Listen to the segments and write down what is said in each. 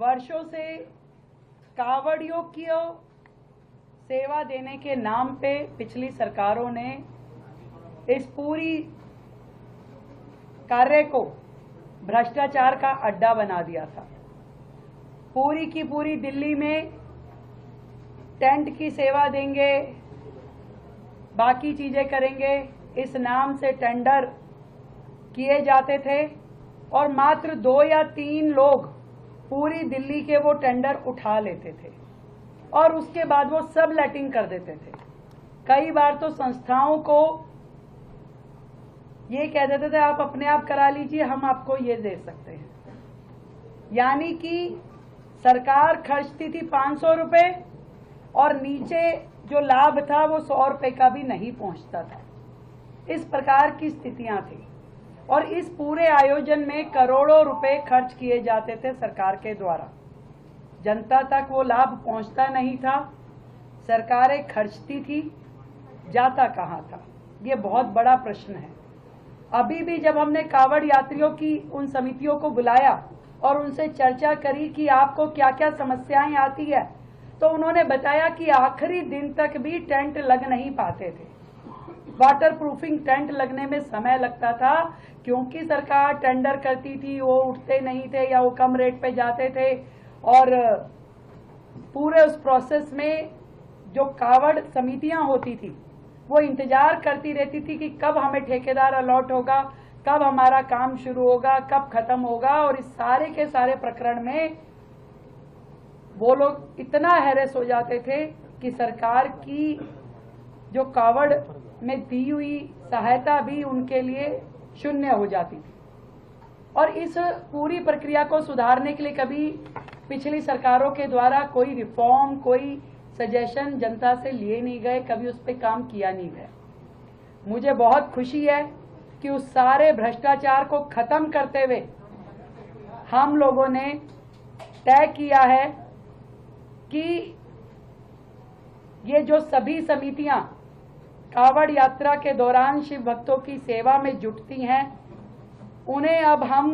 वर्षों से कावड़ियों की सेवा देने के नाम पे पिछली सरकारों ने इस पूरी कार्य को भ्रष्टाचार का अड्डा बना दिया था। पूरी की पूरी दिल्ली में टेंट की सेवा देंगे, बाकी चीजें करेंगे, इस नाम से टेंडर किए जाते थे और मात्र 2 या 3 लोग पूरी दिल्ली के वो टेंडर उठा लेते थे और उसके बाद वो सब लेटिंग कर देते थे। कई बार तो संस्थाओं को ये कह देते थे आप अपने आप करा लीजिए, हम आपको ये दे सकते हैं। यानी कि सरकार खर्चती थी 500 रुपए और नीचे जो लाभ था वो 100 रुपए का भी नहीं पहुंचता था। इस प्रकार की स्थितियां थी और इस पूरे आयोजन में करोड़ों रुपए खर्च किए जाते थे सरकार के द्वारा। जनता तक वो लाभ पहुंचता नहीं था, सरकारें खर्चती थी, जाता कहां था? ये बहुत बड़ा प्रश्न है। अभी भी जब हमने कावड़ यात्रियों की उन समितियों को बुलाया और उनसे चर्चा करी कि आपको क्या क्या समस्याएं आती है, तो उन्होंने बताया कि आखिरी दिन तक भी टेंट लग नहीं पाते थे। वाटर प्रूफिंग टेंट लगने में समय लगता था क्योंकि सरकार टेंडर करती थी, वो उठते नहीं थे या वो कम रेट पे जाते थे और पूरे उस प्रोसेस में जो कावड़ समितियां होती थी वो इंतजार करती रहती थी कि कब हमें ठेकेदार अलॉट होगा, कब हमारा काम शुरू होगा, कब खत्म होगा। और इस सारे के सारे प्रकरण में वो लोग इतना हैरेस हो जाते थे कि सरकार की जो कावड़ में दी हुई सहायता भी उनके लिए शून्य हो जाती थी। और इस पूरी प्रक्रिया को सुधारने के लिए कभी पिछली सरकारों के द्वारा कोई रिफॉर्म, कोई सजेशन जनता से लिए नहीं गए, कभी उस पर काम किया नहीं गया। मुझे बहुत खुशी है कि उस सारे भ्रष्टाचार को खत्म करते हुए हम लोगों ने तय किया है कि ये जो सभी समितियां कावड़ यात्रा के दौरान शिव भक्तों की सेवा में जुटती हैं, उन्हें अब हम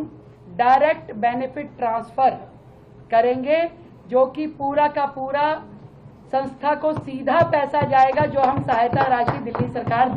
डायरेक्ट बेनिफिट ट्रांसफर करेंगे, जो कि पूरा का पूरा संस्था को सीधा पैसा जाएगा जो हम सहायता राशि दिल्ली सरकार दे